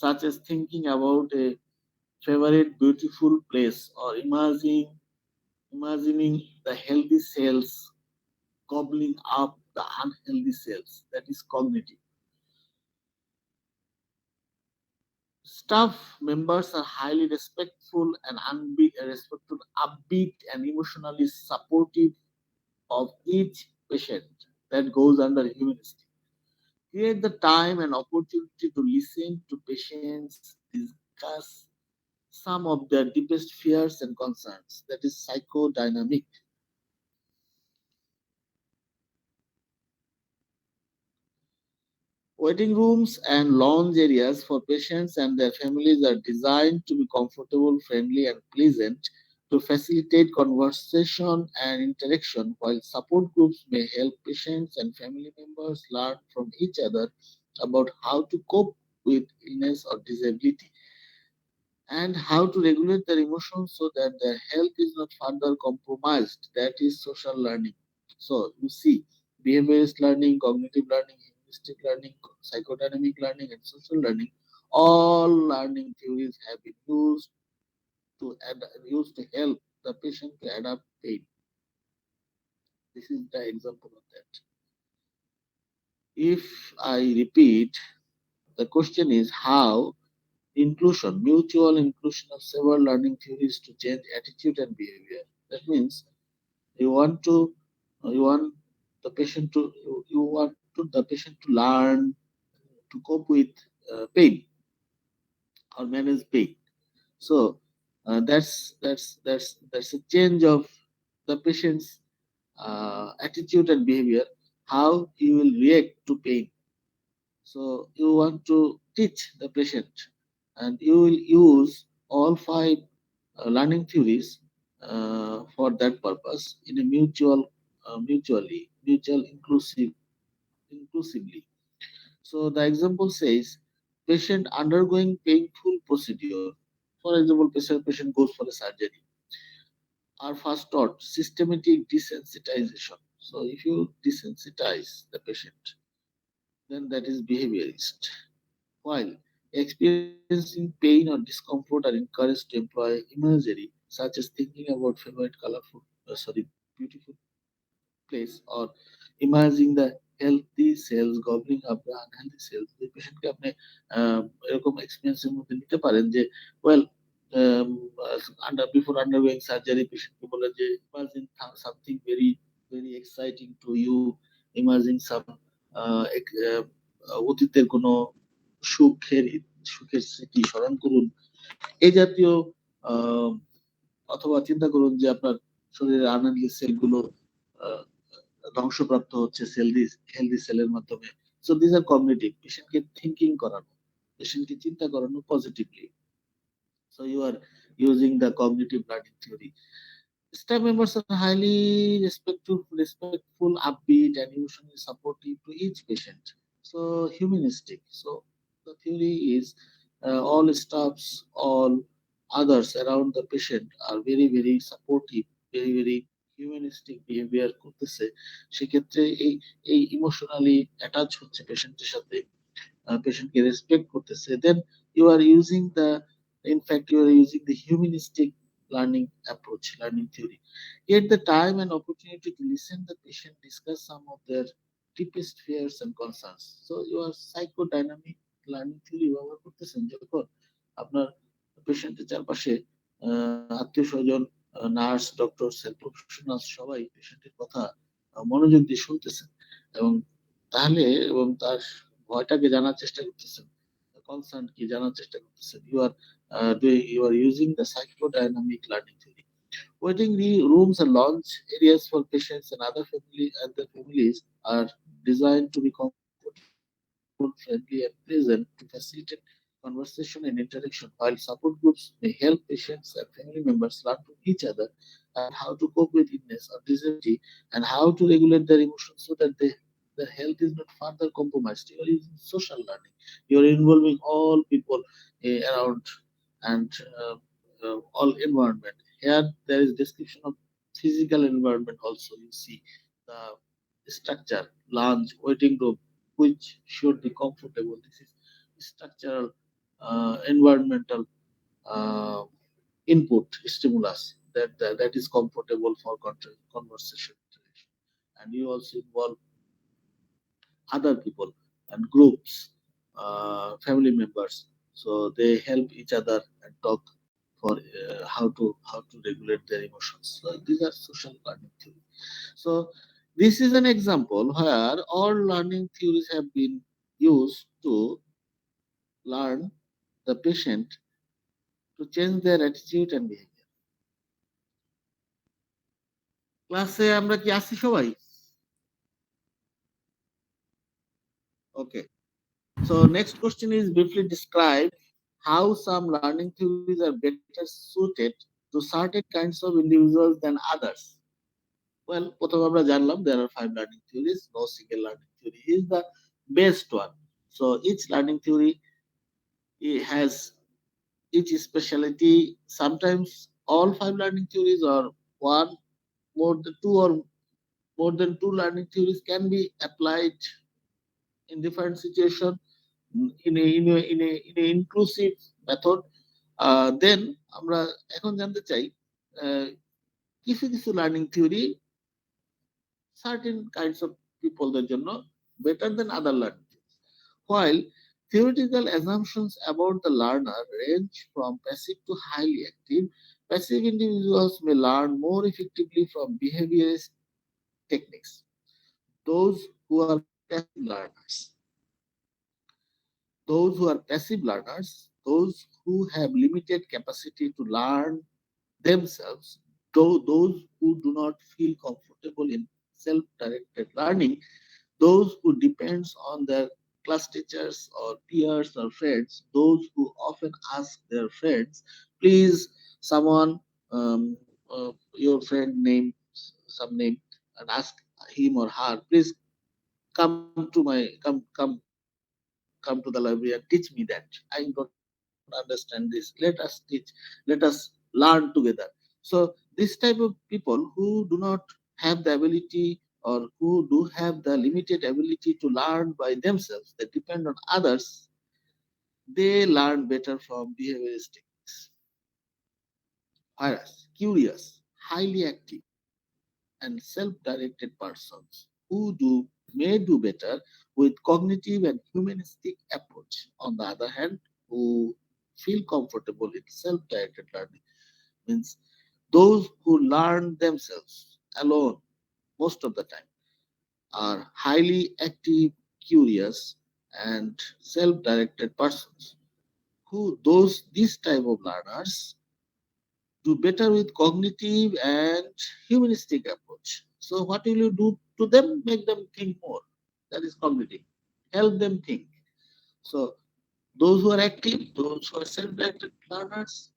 such as thinking about a favorite beautiful place or imagining the healthy cells gobbling up the unhealthy cells. That is cognitive. Staff members are highly respectful, upbeat, and emotionally supportive of each patient. That goes under humanistic. Create the time and opportunity to listen to patients discuss some of their deepest fears and concerns. That is psychodynamic. Waiting rooms and lounge areas for patients and their families are designed to be comfortable, friendly, and pleasant to facilitate conversation and interaction, while support groups may help patients and family members learn from each other about how to cope with illness or disability and how to regulate their emotions so that their health is not further compromised. That is social learning. So you see, behaviorist learning, cognitive learning, humanistic learning, psychodynamic learning, and social learning, all learning theories have been used to help the patient to adapt pain. This is the example of that. If I repeat, the question is how mutual inclusion of several learning theories to change attitude and behavior. That means you want the patient to learn to cope with pain or manage pain. So That's a change of the patient's attitude and behavior, how he will react to pain. So you want to teach the patient, and you will use all five learning theories for that purpose in a mutual inclusively. So the example says patient undergoing painful procedure. For example, patient goes for a surgery, are first taught systematic desensitization. So if you desensitize the patient, then that is behaviorist. While experiencing pain or discomfort are encouraged to employ imagery, such as thinking about favorite beautiful place, or imagining the healthy cells gobbling up the unhealthy cells. The patient কে আপনি এরকম এক্সপেরিয়েন্সের মধ্যে নিতে পারেন যে, well, before undergoing surgery, patient কে বলে যে imagine something very exciting to you, imagine some অতীতের কোনো সুখের সুখের স্মৃতি স্মরণ করুন। এই জাতীয় আহ, অথবা চিন্তা করুন যে আপনার শরীরের আনহেলদি সেলগুলো ধ্বংসপ্রাপ্ত হচ্ছে হেলদি সেলের মাধ্যমে। সো দিস আর কগনিটিভ, পেশেন্টকে থিঙ্কিং করানো, পেশেন্টকে চিন্তা করানো positively. So you are using the cognitive learning theory. Staff members are highly respectful, upbeat, and emotionally supportive to each patient. So humanistic. So the theory is all staffs, all others around the patient are very supportive, very humanistic behavior করতেছে। সেক্ষেত্রে এই emotionally attach হচ্ছে পেশেন্টের সাথে, পেশেন্টকে respect করতেছে, then you are using the humanistic learning approach, learning theory. Get the time and opportunity to listen the patient discuss some of their deepest fears and concerns. So you are psychodynamic learning theory ব্যবহার করতেছেন যখন আপনার পেশেন্টের চারপাশে আত্মীয় স্বজন, nurse, doctor, health professional সবাই পেশেন্টের কথা মনোযোগ দিয়ে শুনতেছেন, এবং তার ভয়টাকে জানার চেষ্টা করতেছেন, কনসার্ন কি জানার চেষ্টা করতেছেন। You are using the psychodynamic learning theory. Waiting rooms and lounge areas for patients and other families are designed to be comfortable, friendly, and pleasant to facilitate conversation and interaction, while support groups may help patients and family members learn from each other and how to cope with illness or disability and how to regulate their emotions so that their health is not further compromised. You are using social learning. You are involving all people around and all environment. Here there is description of physical environment also. You see the structure, lounge, waiting room, which should be comfortable. This is structural environmental uh, input stimulus that is comfortable for conversation, and you also involve other people and groups, family members, so they help each other and talk for how to regulate their emotions. So these are social learning theory. So this is an example where all learning theories have been used to learn the patient to change their attitude and behavior. ক্লাসে আমরা কি আছি সবাই? Okay. So next question is briefly describe how some learning theories are better suited to certain kinds of individuals than others. Well, প্রথমে আমরা জানলাম there are 5 learning theories. No single learning theory is the best one. So each learning theory has each specialty. Sometimes all 5 learning theories or one, more than two learning theories can be applied in different situation in a inclusive method. Then আমরা এখন জানতে চাই কিছু learning theory certain kinds of people দের জন্য better than other learning theories. While theoretical assumptions about the learner range from passive to highly active, passive individuals may learn more effectively from behaviorist techniques. Those who are passive learners those who have limited capacity to learn themselves, those who do not feel comfortable in self-directed learning, those who depends on their class teachers or peers or friends, those who often ask their friends, please, someone, um, your friend name, some name, and ask him or her, please come to my, come to the library and teach me that. I don't understand this. Let us teach, let us learn together. So this type of people who do not have the ability, or who do have the limited ability to learn by themselves, they depend on others, they learn better from behavioristics. Whereas curious, highly active, and self-directed persons who may do better with cognitive and humanistic approach. On the other hand, who feel comfortable in self-directed learning, means those who learn themselves alone most of the time, are highly active, curious, and self-directed persons. Who these type of learners do better with cognitive and humanistic approach. So what will you do to them? Make them think more. That is cognitive. Help them think. So those who are active, those who are self-directed learners,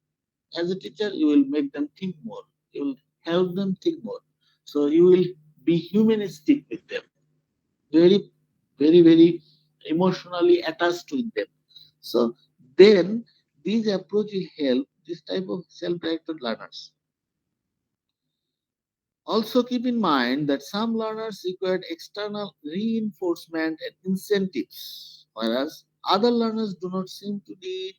as a teacher, you will make them think more. You will help them think more. So you will be humanistic with them. Very, very emotionally attached with them. So then these approach will help this type of self-directed learners. Also keep in mind that some learners require external reinforcement and incentives, whereas other learners do not seem to need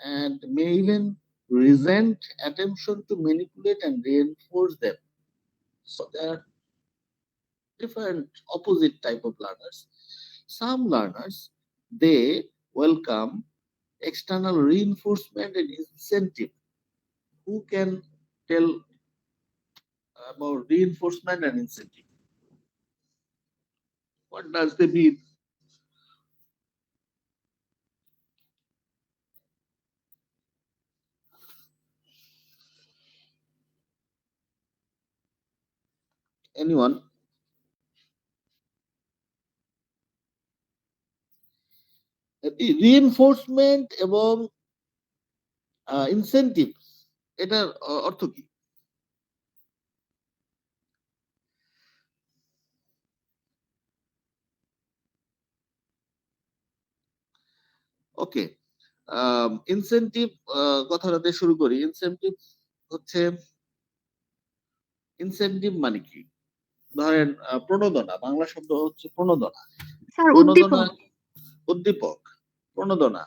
and may even resent attention to manipulate and reinforce them. So there are different opposite type of learners. Some learners, they welcome external reinforcement and incentive. Who can tell about reinforcement and incentive? What does they mean? Anyone? Reinforcement এবং incentive, এটার অর্থ কি? ওকে, incentive কথাটা দিয়ে শুরু করি। Incentive হচ্ছে, incentive মানে কি? ধরেন প্রণোদনা, বাংলা শব্দ হচ্ছে প্রণোদনা। স্যার প্রণোদনা, উদ্দীপক। উদ্দীপক, প্রণোদনা।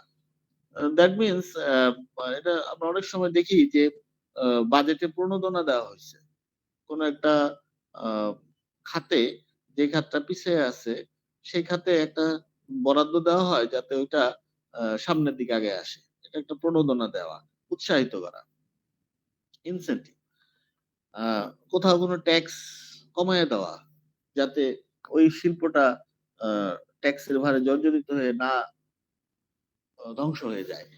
দ্যাট মিনস এটা আমরা অনেক সময় দেখি যে বাজেটে প্রণোদনা দেওয়া হয়েছে কোন একটা খাতে, যে খাতটা পিছিয়ে আছে সেই খাতে একটা বরাদ্দ দেওয়া হয় যাতে ওইটা সামনের দিকে আগে আসে। এটা একটা প্রণোদনা দেওয়া, উৎসাহিত করা, ইনসেন্টিভ। কোথাও কোনো ট্যাক্স কমায় দেওয়া যাতে ওই শিল্পটা ট্যাক্সের ভারে জর্জরিত হয়ে না ধ্বংস হয়ে যায়,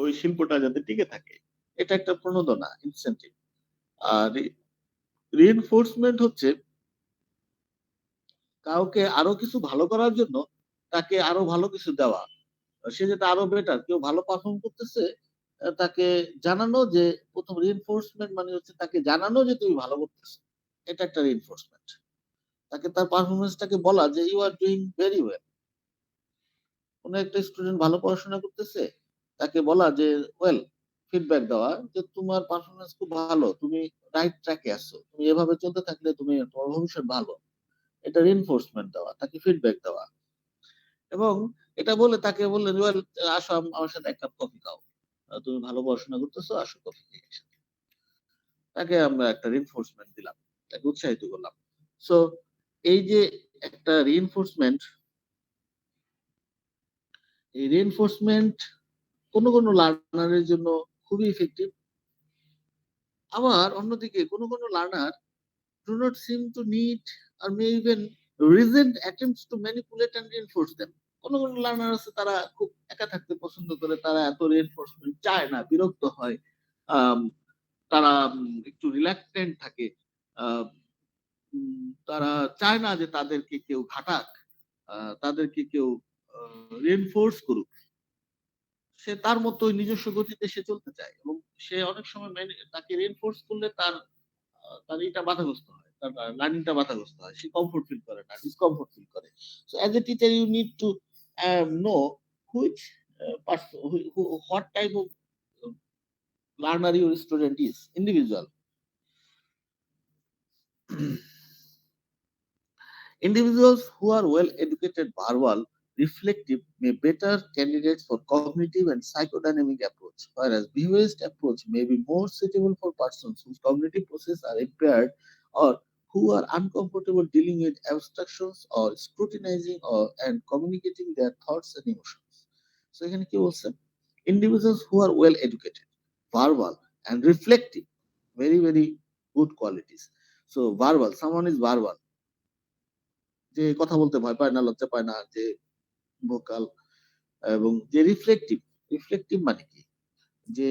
ওই শিল্পটা যাতে টিকে থাকে, এটা একটা প্রণোদনা, ইনসেন্টিভ। আর রিইনফোর্সমেন্ট হচ্ছে কাউকে আরো কিছু ভালো করার জন্য তাকে আরো ভালো কিছু দেওয়া, সে যেটা আরো বেটার, কেউ ভালো পারফর্ম করতেছে তাকে জানানো, যে প্রথম রিইনফোর্সমেন্ট মানে হচ্ছে তাকে জানানো যে তুমি ভালো করতেছো, এটা একটা রিইনফোর্সমেন্ট। তাকে তার পারফরমেন্সটাকে বলা যে you are doing very well. কোন একটা স্টুডেন্ট ভালো পড়াশোনা করতেছে, তাকে বলা যে ওয়েল, ফিডব্যাক দেওয়া যে তোমার পারফরমেন্স খুব ভালো, তুমি রাইট ট্র্যাকে আছো, তুমি এভাবে চলতে থাকলে তুমি তোমার ভবিষ্যৎ ভালো। এটা রিইনফোর্সমেন্ট দেওয়া, তাকে ফিডব্যাক দেওয়া। এবং এটা বলে তাকে বললেন ওয়েল, আসো আমার সাথে এক কাপ কফি খাও, তুমি ভালো পড়াশোনা করতেছো, আসো কফি খেয়ে এসো। তাকে আমরা একটা রিইনফোর্সমেন্ট দিলাম, তাকে উৎসাহিত করলাম। সো এই যে একটা রিইনফোর্সমেন্ট, এই রিইনফোর্সমেন্ট কোন কোন লার্নারের জন্য খুবই ইফেক্টিভ। আবার অন্যদিকে কোন কোন learner do not seem to need or may even resent attempts to manipulate and reinforce them. কোন লার্নার আছে তারা খুব একা থাকতে পছন্দ করে, তারা এত রিইনফোর্সমেন্ট চায় না, বিরক্ত হয়, আম, তারা একটু রিল্যাক্টেন্ট থাকে, আহ, তারা চায় না যে তাদেরকে কেউ ঘাটাক, তাদেরকে কেউ রিইনফোর্স করুক। সে তার মতো নিজস্ব গতিতে সে চলতে চায়, এবং সে অনেক সময় তাকে রিইনফোর্স করলে তার তার এটা বাধাগ্রস্ত হয়, তার লার্নিংটা বাধাগ্রস্ত হয়, সে কমফোর্ট ফিল করে না, ডিসকমফোর্ট ফিল করে। So as a teacher you need to know which what type of learner your student is, individual. Individuals who are well educated verbal, reflective may better candidates for cognitive and psychodynamic approach, whereas behaviorist approach may be more suitable for persons whose cognitive processes are impaired or who are uncomfortable dealing with abstractions or scrutinizing and communicating their thoughts and emotions. So এখানে কি বলছে? Individuals who are well educated, verbal and reflective, very very good qualities. So verbal, someone is verbal, যে কথা বলতে ভয় পায় না, লজ্জা পায় না, যে ভোকাল, এবং যে রিফ্লেক্টিভ। রিফ্লেক্টিভ মানে কি? যে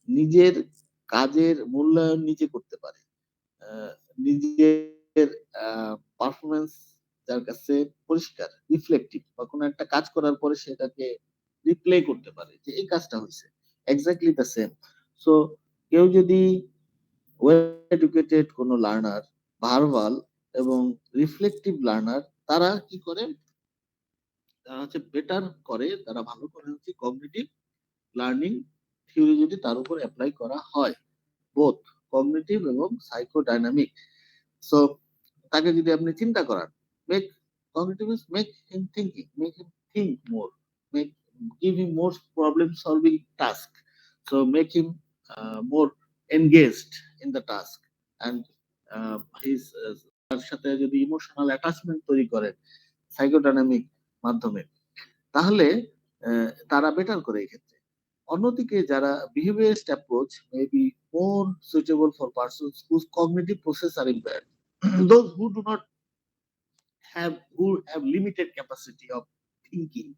নিজের কাজের মূল্যায়ন নিজে করতে পারে, নিজের পারফরমেন্স যার কাছে পরিষ্কার, রিফ্লেক্টিভ, বা কোনো একটা কাজ করার পরে সেটাকে রিপ্লে করতে পারে যে এই কাজটা হয়েছে, এক্স্যাক্টলি দ্য সেম। সো কেউ যদি ওয়েল এডুকেটেড কোনো লার্নার, ভার্বাল এবং রিফ্লেক্টিভ লার্নার, তারা কি করে? তারা হচ্ছে বেটার করে, তারা ভালো করে হচ্ছে কগনিটিভ লার্নিং থিওরি যদি তার উপর অ্যাপ্লাই করা হয়, বোথ কগনিটিভ এবং সাইকোডাইনামিক। সো তাকে যদি আপনি চিন্তা করান, make cognitive is make him thinking, make him think more, make give him more problem solving task, so make him more engaged in the task, and his তার সাথে যদি emotional attachment তৈরি করেন সাইকোডাইনামিক মাধ্যমে, তাহলে তারা বেটার করে এই ক্ষেত্রে। অন্যদিকে যারা behaviorist approach may be more suitable for persons whose cognitive process are impaired, those who have limited capacity of thinking,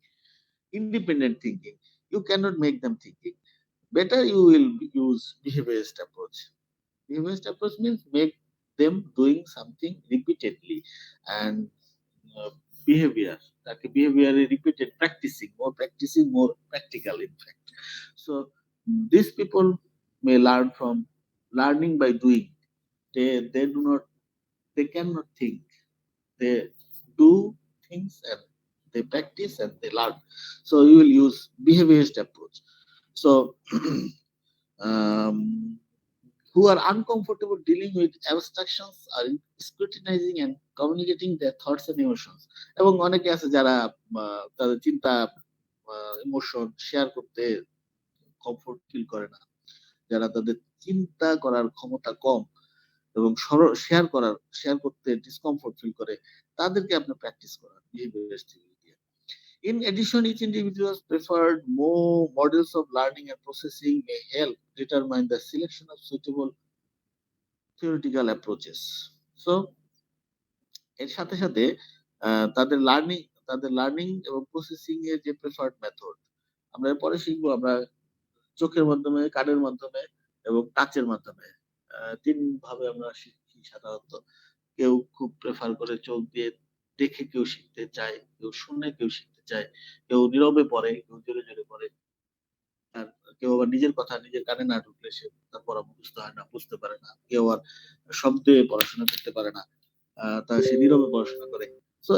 independent thinking. You cannot make them thinking. Better you will use behaviorist approach. Behaviorist approach means make them doing something repeatedly, and behavior, that behavior is repeated, practicing more practical, in fact. So these people may learn from learning by doing. They cannot think, they do things and they practice and they learn. So you will use behaviorist approach. So um, who are uncomfortable dealing with abstractions, are scrutinizing and communicating their thoughts and emotions. এবং অনেকে আছে যারা তাদের চিন্তা, emotion share করতে comfort feel করে না, যারা তাদের চিন্তা করার ক্ষমতা কম এবং শেয়ার করতে ডিসকমফোর্ট ফিল করে, তাদেরকে আপনি প্র্যাকটিস করান behaviorist theory দিয়ে। In addition, each individual's preferred more models of learning and processing may help determine the selection of suitable theoretical approaches. So এর সাথে সাথে তাদের লার্নিং এবং প্রসেসিং এর যে প্রেফার্ড মেথড, আমরা পরে শিখবো। আমরা চোখের মাধ্যমে, কানের মাধ্যমে এবং টাচের মাধ্যমে, তিন ভাবে আমরা শিখি সাধারণত। কেউ খুব প্রেফার করে চোখ দিয়ে দেখে কেউ শিখতে চায়, কেউ শুনে কেউ শিখতে চায়, কেউ নীরবে পড়ে, কেউ জোরে জোরে পড়ে, আর কেউ আবার নিজের কথা নিজের কানে না ঢুকলে সে তার পড়া মুখস্থ হয় না, বুঝতে পারে না। কেউ আর শব্দে পড়াশোনা করতে পারে না, তা সে নীরবে পড়াশোনা করে। তো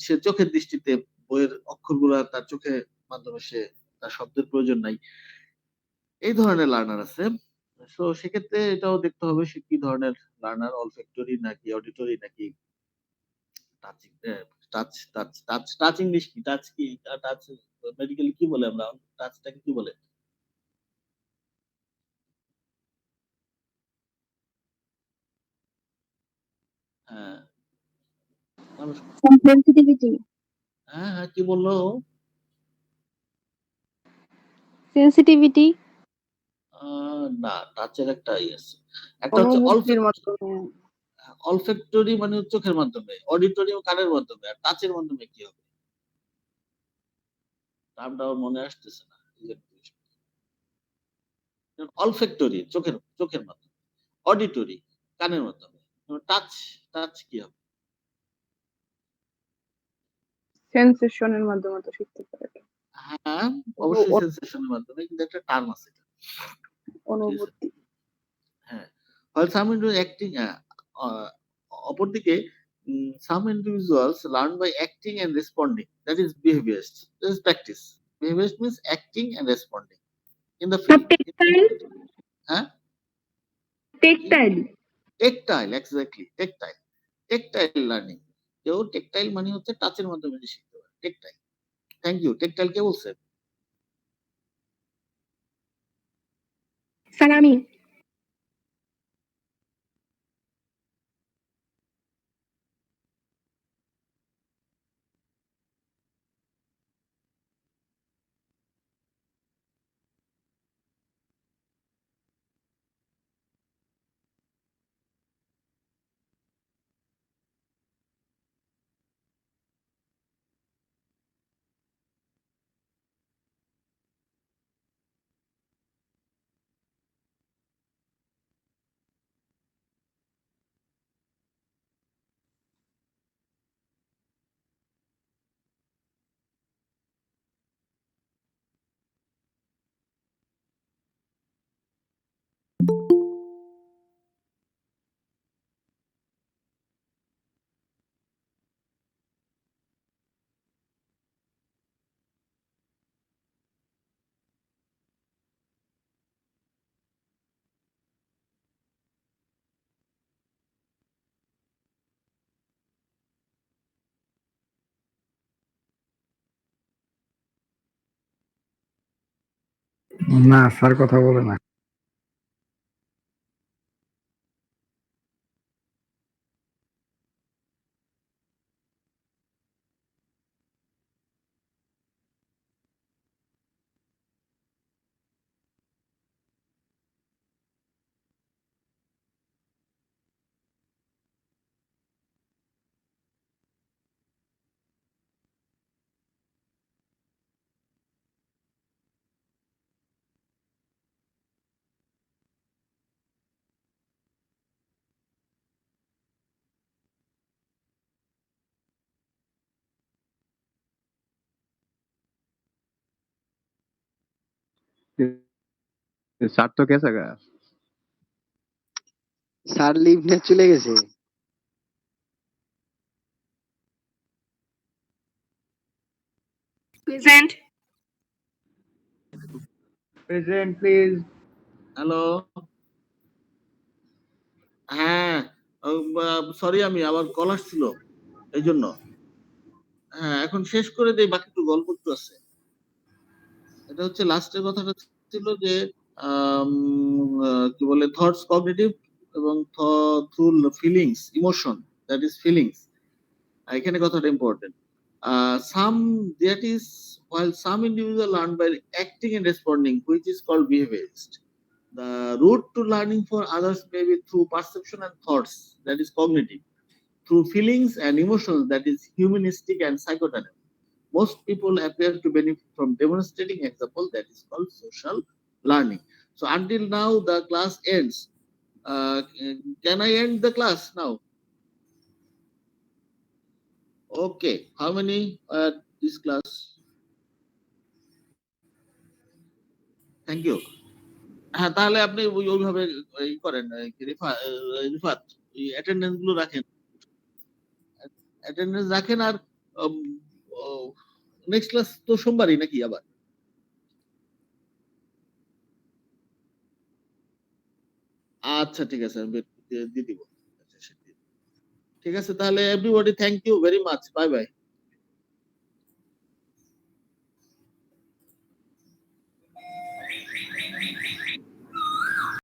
সে চোখের দৃষ্টিতে বইয়ের অক্ষরগুলা তার চোখের মাধ্যমে সে, তার শব্দের প্রয়োজন নাই। এই ধরনের লার্নার আছে। সো সেক্ষেত্রে এটাও দেখতে হবে সে কি ধরনের লার্নার, অলফ্যাক্টরি নাকি অডিটরি নাকি টাচিং। টাচ ইংলিশ কি? টাচ কি? টাচ মেডিকেলি কি বলে? আমরা টাচটাকে কি বলে? হ্যাঁ, সেনসিটিভিটি। হ্যাঁ হ্যাঁ, কি বললো? সেনসিটিভিটি। না, টাচের একটা আছে, একটা হচ্ছে অনুভূতির মাধ্যমে। অলফ্যাক্টরি মানে চোখের মাধ্যমে, অডিটরি কানের মাধ্যমে, আর টাচের মাধ্যমে কি হবে? টার্মটা আমার মনে আসতেছে না। অলফ্যাক্টরি চোখের মাধ্যমে, অডিটরি কানের মাধ্যমে, টাচ টাচ কি হবে? সেন্সেশনের মাধ্যমে তো শিখতে পারে। হ্যাঁ, অবশ্যই সেন্সেশনের মাধ্যমে, কিন্তু একটা টার্ম আছে এটা। অনুভূতি। হ্যাঁ, while some individuals acting অপরদিকে some individuals learn by acting and responding, that is behaviorist, that is practice. Behaviorist means acting and responding in the field. হ্যাঁ, টেকটাইল, এক্স্যাক্টলি, টেকটাইল লার্নিং। কেউ টেকটাইল মানে হচ্ছে টাচের মাধ্যমে যে শিখতে পারে, টেকটাইল। Thank you. টেকটাইল কে বলছে? স্যার আমি। না স্যার কথা বলে না। স্যার তো গেছে গা। স্যার লিভ নিয়ে চলে গেছে। প্রেজেন্ট। Present please. হ্যালো, হ্যাঁ, সরি, আমি আবার কল আসছিল এই জন্য। হ্যাঁ, এখন শেষ করে দেই, বাকি একটু গল্প একটু আছে। এটা হচ্ছে লাস্টের কথাটা ছিল যে কি বলে, থটস কগনিটিভ এবং through feelings, emotion, that is feelings. এখানে কথাটা important. Some that is while some individuals learn by acting and responding, which is called behaviorist. The route to learning for others may be through perception and thoughts, that is cognitive, through feelings and emotions, that is humanistic and psychodynamic. Most people appear to benefit from demonstrating example, that is called social learning. So until now the class ends. Can I end the class now? Okay, how many this class? Thank you. হ্যাঁ, তাহলে আপনি ওইভাবে করেন, Rifat, attendance গুলো রাখেন, attendance রাখেন। আর next class তো সোমবারই নাকি আবার? আচ্ছা, ঠিক আছে, আমি দিয়ে দিব। ঠিক আছে, তাহলে everybody, thank you very much, bye by.